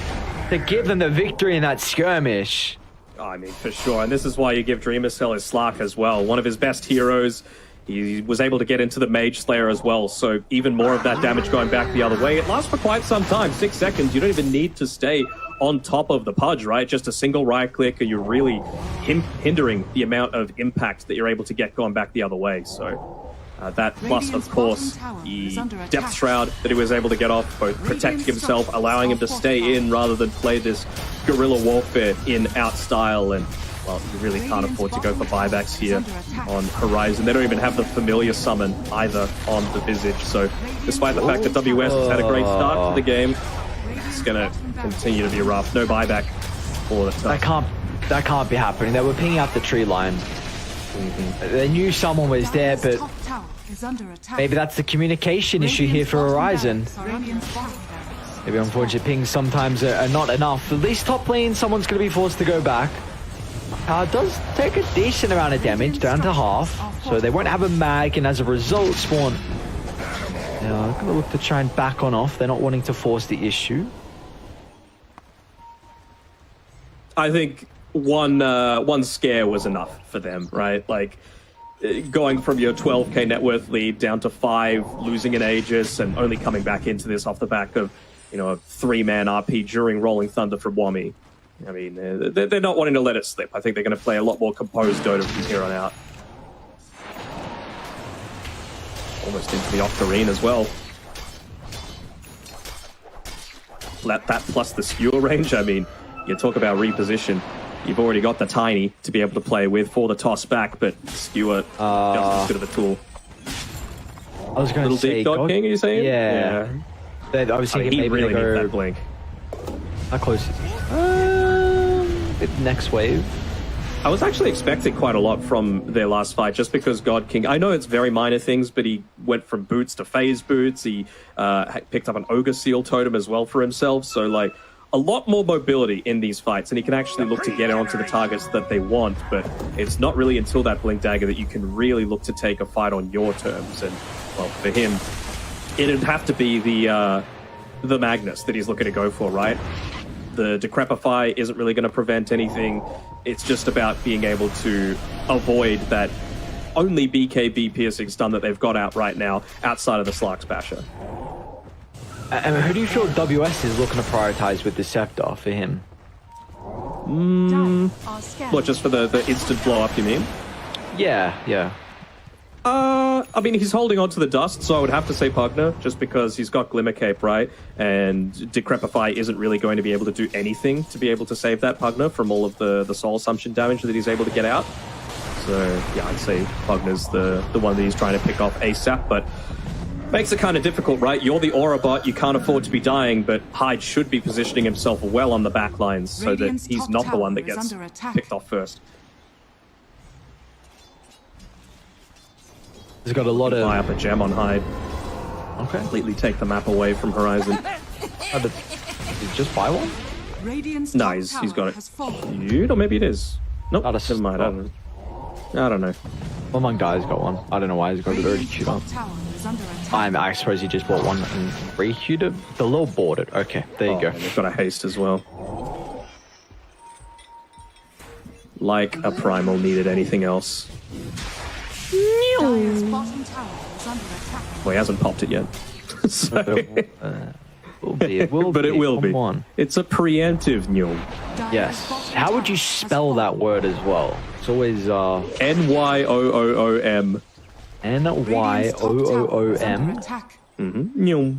Speaker 1: to give them the victory in that skirmish.
Speaker 2: I mean, for sure. And this is why you give Dreamer Cell his Slark as well. One of his best heroes. He was able to get into the Mage Slayer as well, so even more of that damage going back the other way. It lasts for quite some time, 6 seconds. You don't even need to stay on top of the Pudge, right? Just a single right click, and you're really hindering the amount of impact that you're able to get going back the other way. So that plus, of course, the Depth Shroud that he was able to get off, both protecting himself, allowing him to stay in rather than play this guerrilla warfare in-out style. And well, you really can't afford to go for buybacks here on Horizon. They don't even have the familiar summon either on the Visage. So despite the fact that WS has had a great start to the game, it's going to continue to be rough. No buyback for the top.
Speaker 1: That can't be happening. They were pinging out the tree line. They knew someone was there, but maybe that's the communication issue here for Horizon. Maybe unfortunate pings sometimes are not enough. At least top lane, someone's going to be forced to go back. Does take a decent amount of damage, down to half. So they won't have a mag, and as a result, Spawn going to look to try and back on off. They're not wanting to force the issue.
Speaker 2: I think one scare was enough for them, right? Like, going from your 12k net worth lead down to 5, losing an Aegis, and only coming back into this off the back of, you know, a 3-man RP during Rolling Thunder from Wami. I mean, they're not wanting to let it slip. I think they're going to play a lot more composed Dota from here on out. Almost into the Octarine as well. That plus the skewer range, I mean, you talk about reposition. You've already got the Tiny to be able to play with for the toss back, but skewer just as good of a tool.
Speaker 1: I was going to say...
Speaker 2: Deep God King, are you saying?
Speaker 1: Yeah. I was thinking maybe
Speaker 2: really
Speaker 1: they go...
Speaker 2: needs that blink.
Speaker 1: How close is he? Next wave.
Speaker 2: I was actually expecting quite a lot from their last fight, just because God King... I know it's very minor things, but he went from boots to phase boots. He picked up an Ogre Seal Totem as well for himself, so, like, a lot more mobility in these fights, and he can actually look to get onto the targets that they want, but it's not really until that Blink Dagger that you can really look to take a fight on your terms. And, well, for him, it'd have to be the Magnus that he's looking to go for, right? The Decrepify isn't really going to prevent anything. It's just about being able to avoid that only BKB piercing stun that they've got out right now outside of the Slark's Basher.
Speaker 1: And who do you feel WS is looking to prioritize with the Scepter for him?
Speaker 2: What, just for the instant blow up, you mean?
Speaker 1: Yeah.
Speaker 2: I mean, he's holding on to the dust, so I would have to say Pugner, just because he's got Glimmer Cape, right? And Decrepify isn't really going to be able to do anything to be able to save that Pugner from all of the Soul Assumption damage that he's able to get out. So, yeah, I'd say Pugner's the one that he's trying to pick off ASAP, but makes it kind of difficult, right? You're the Aura bot, you can't afford to be dying, but Hyde should be positioning himself well on the back lines so that he's not the one that gets picked off first.
Speaker 1: He's got a lot of...
Speaker 2: Buy up a gem on Hyde.
Speaker 1: Okay.
Speaker 2: Completely take the map away from Horizon.
Speaker 1: Did he just buy one?
Speaker 2: No, he's got it. Or maybe it is. Nope, never mind. I don't know.
Speaker 1: Well, my guy's got one. I don't know why he's got it already queued up. I suppose he just bought one and re-queued it. The little bought it. Okay, there you go.
Speaker 2: They've got a haste as well. Like a Primal needed anything else. Well, he hasn't popped it yet. So...
Speaker 1: It will
Speaker 2: but
Speaker 1: be.
Speaker 2: It will
Speaker 1: Come
Speaker 2: be.
Speaker 1: On.
Speaker 2: It's a preemptive Nyul.
Speaker 1: Yes. How would you spell that word as well? It's always
Speaker 2: Nyoom.
Speaker 1: Nyoom.
Speaker 2: Nyul.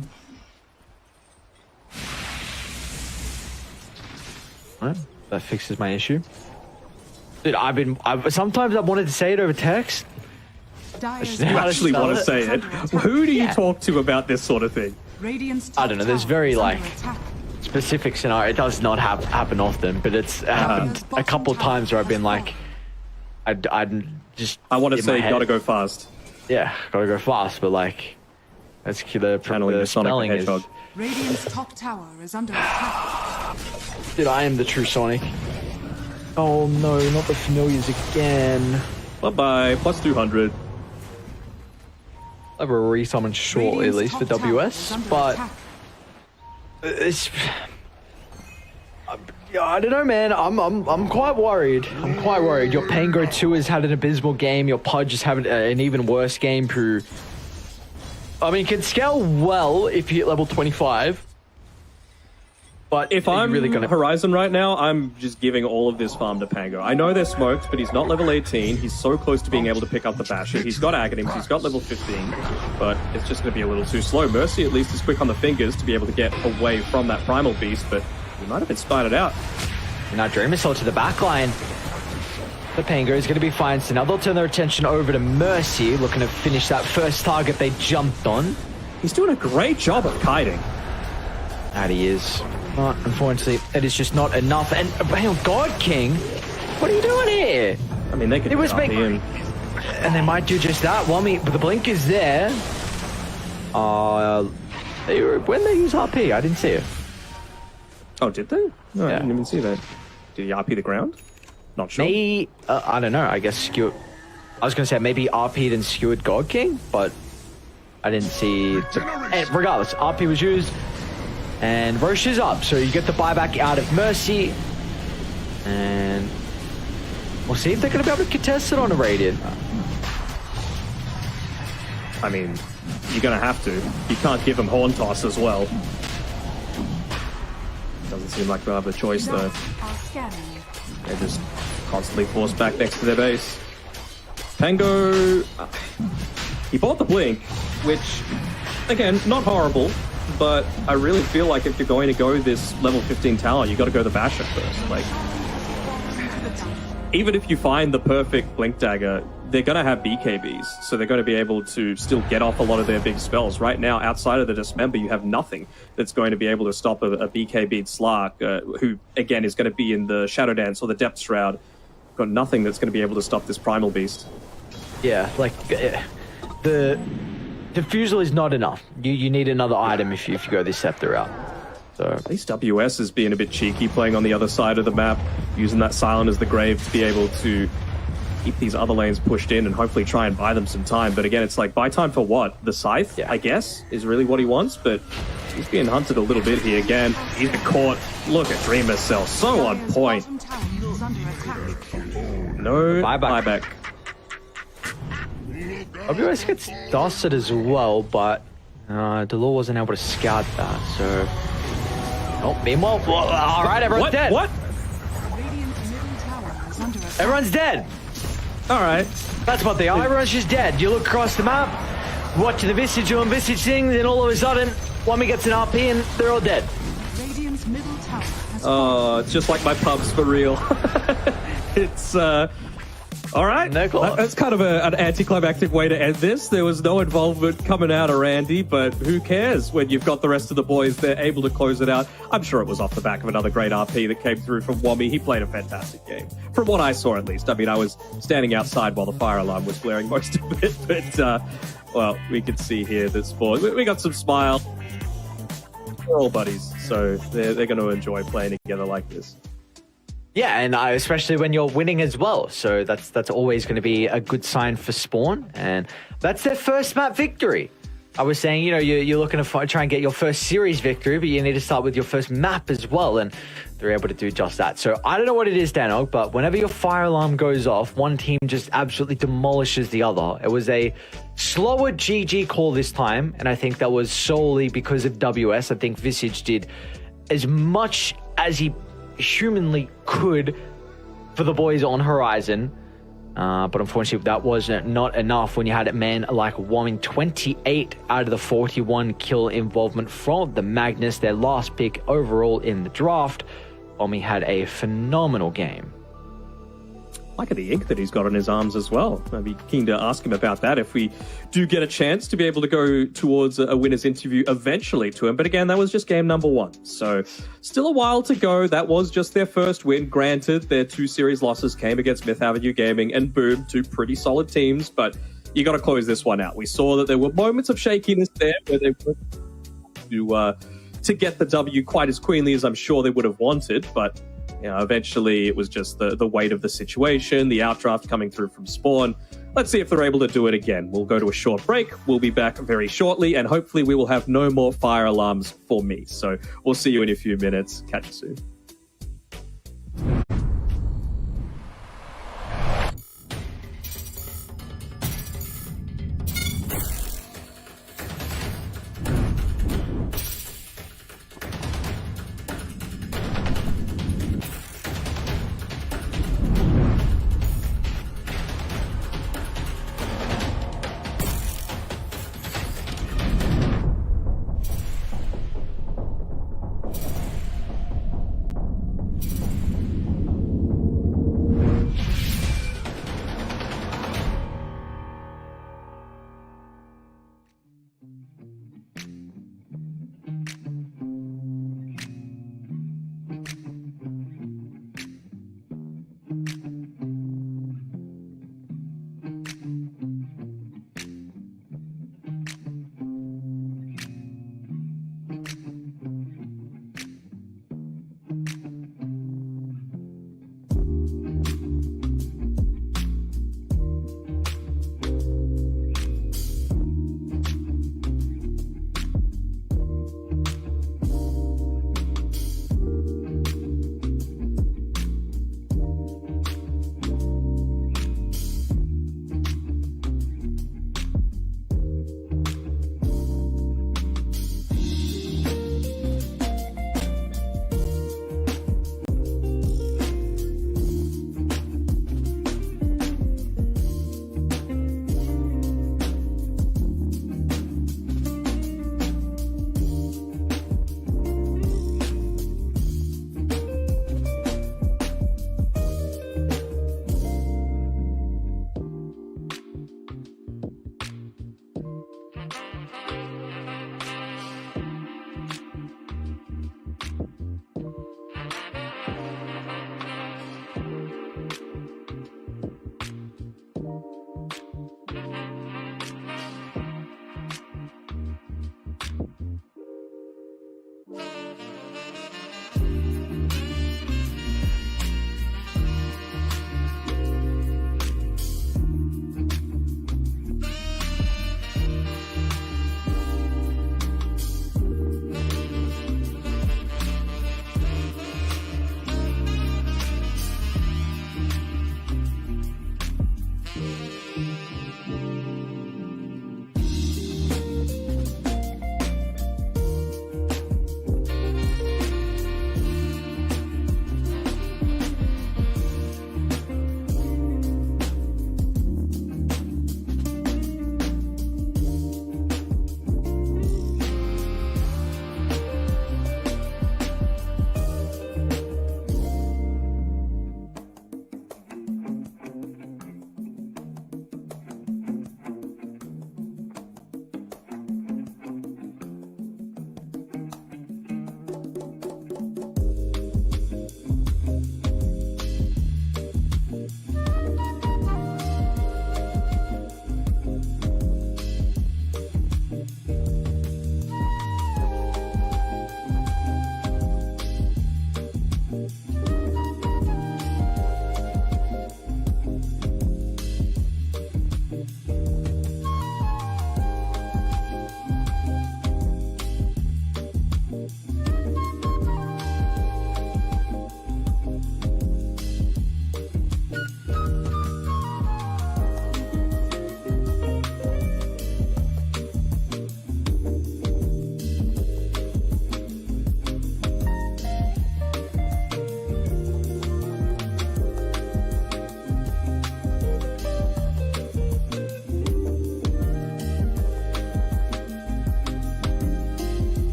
Speaker 1: Right. That fixes my issue. Dude, sometimes I wanted to say it over text.
Speaker 2: You actually want to say it? Who do you talk to about this sort of thing?
Speaker 1: I don't know. There's very specific scenario. It does not happen often, but it's happened a couple of times where I've been like, I
Speaker 2: want to say gotta go fast.
Speaker 1: Yeah, gotta go fast, but like, that's the spelling is.
Speaker 4: Radiant's top tower is under attack.
Speaker 1: Dude, I am the true Sonic. Oh no, not the familiars again.
Speaker 2: Bye bye. Plus 200.
Speaker 1: I'll have a resummon shortly, at least for WS, but it's. I don't know, man. I'm quite worried. Your Pango 2 has had an abysmal game. Your Pudge is having an even worse game. Who, I mean, can scale well if you hit level 25. But
Speaker 2: if I'm really gonna Horizon right now, I'm just giving all of this farm to Pango. I know they're smoked, but he's not level 18. He's so close to being able to pick up the Basher. He's got Aghanims, he's got level 15, but it's just going to be a little too slow. Mercy at least is quick on the fingers to be able to get away from that Primal Beast, but he might have been spited out.
Speaker 1: Now Dream Assault to the backline. The Pango is going to be fine, so now they'll turn their attention over to Mercy, looking to finish that first target they jumped on.
Speaker 2: He's doing a great job of kiting.
Speaker 1: That he is. But unfortunately, it is just not enough. And God King, what are you doing here?
Speaker 2: I mean, they could just RP him.
Speaker 1: And they might do just that. Wommy, but the blink is there. When they use RP, I didn't see it.
Speaker 2: Oh, did they? No, I didn't even see that. Did he RP the ground? Not sure.
Speaker 1: Maybe, I don't know. I guess skew. I was going to say maybe RP'd and skewered God King, but I didn't see. And regardless, RP was used, and Roche is up. So you get the buyback out of Mercy, and we'll see if they're going to be able to contest it on a Radiant.
Speaker 2: I mean, you're going to have to. You can't give them Horn Toss as well. Doesn't seem like they'll have a choice, though. They're just constantly forced back next to their base. Pango, he bought the blink, which, again, not horrible, but I really feel like if you're going to go this level 15 tower, you got to go the Basher first. Like, even if you find the perfect blink dagger, they're going to have BKBs, so they're going to be able to still get off a lot of their big spells. Right now, outside of the Dismember, you have nothing that's going to be able to stop a BKB'd Slark, who, again, is going to be in the Shadow Dance or the Depth Shroud. Got nothing that's going to be able to stop this Primal Beast.
Speaker 1: Yeah, like, the Diffusal is not enough. You need another item if you go this Scepter route. So
Speaker 2: at least WS is being a bit cheeky, playing on the other side of the map, using that Silent as the Grave to be able to keep these other lanes pushed in and hopefully try and buy them some time. But again, it's like, buy time for what? The Scythe, I guess, is really what he wants, but he's being hunted a little bit here again. He's been caught. Look at Dreamer Cell, so on point. No buyback.
Speaker 1: WS gets dusted as well, but Delore wasn't able to scout that, so... Oh, meanwhile, all right, everyone's dead.
Speaker 2: What?
Speaker 1: Everyone's dead.
Speaker 2: All right.
Speaker 1: That's what they are. Everyone's just dead. You look across the map, watching the Visage doing Visage things, and all of a sudden, Wommy gets an RP and they're all dead.
Speaker 2: Oh, it's just like my pubs for real. It's, all right.
Speaker 1: No call.
Speaker 2: That's kind of an anticlimactic way to end this. There was no involvement coming out of Randy, but who cares when you've got the rest of the boys? They're able to close it out. I'm sure it was off the back of another great RP that came through from Wommy. He played a fantastic game. From what I saw, at least. I mean, I was standing outside while the fire alarm was blaring most of it, but, well, we could see here that Spawn. We got some smile. We're all buddies, so they're going to enjoy playing together like this.
Speaker 1: Yeah, and especially when you're winning as well. So that's always going to be a good sign for Spawn. And that's their first map victory. I was saying, you know, you're looking to try and get your first series victory, but you need to start with your first map as well. And they're able to do just that. So I don't know what it is, Danog, but whenever your fire alarm goes off, one team just absolutely demolishes the other. It was a slower GG call this time. And I think that was solely because of WS. I think Visage did as much as he humanly could for the boys on Horizon, but unfortunately that was not enough when you had a man like Woming. 28 out of the 41 kill involvement from the Magnus, their last pick overall in the draft. Woming had a phenomenal game.
Speaker 2: Look at the ink that he's got on his arms as well. I'd be keen to ask him about that if we do get a chance to be able to go towards a winner's interview eventually to him. But again, that was just game number 1. So still a while to go. That was just their first win. Granted, their 2 series losses came against Myth Avenue Gaming and Boom, 2 pretty solid teams. But you got to close this one out. We saw that there were moments of shakiness there where they were to get the W quite as queenly as I'm sure they would have wanted. But you know, eventually it was just the weight of the situation, the outdraft coming through from Spawn. Let's see if they're able to do it again. We'll go to a short break. We'll be back very shortly, and hopefully we will have no more fire alarms for me. So we'll see you in a few minutes. Catch you soon.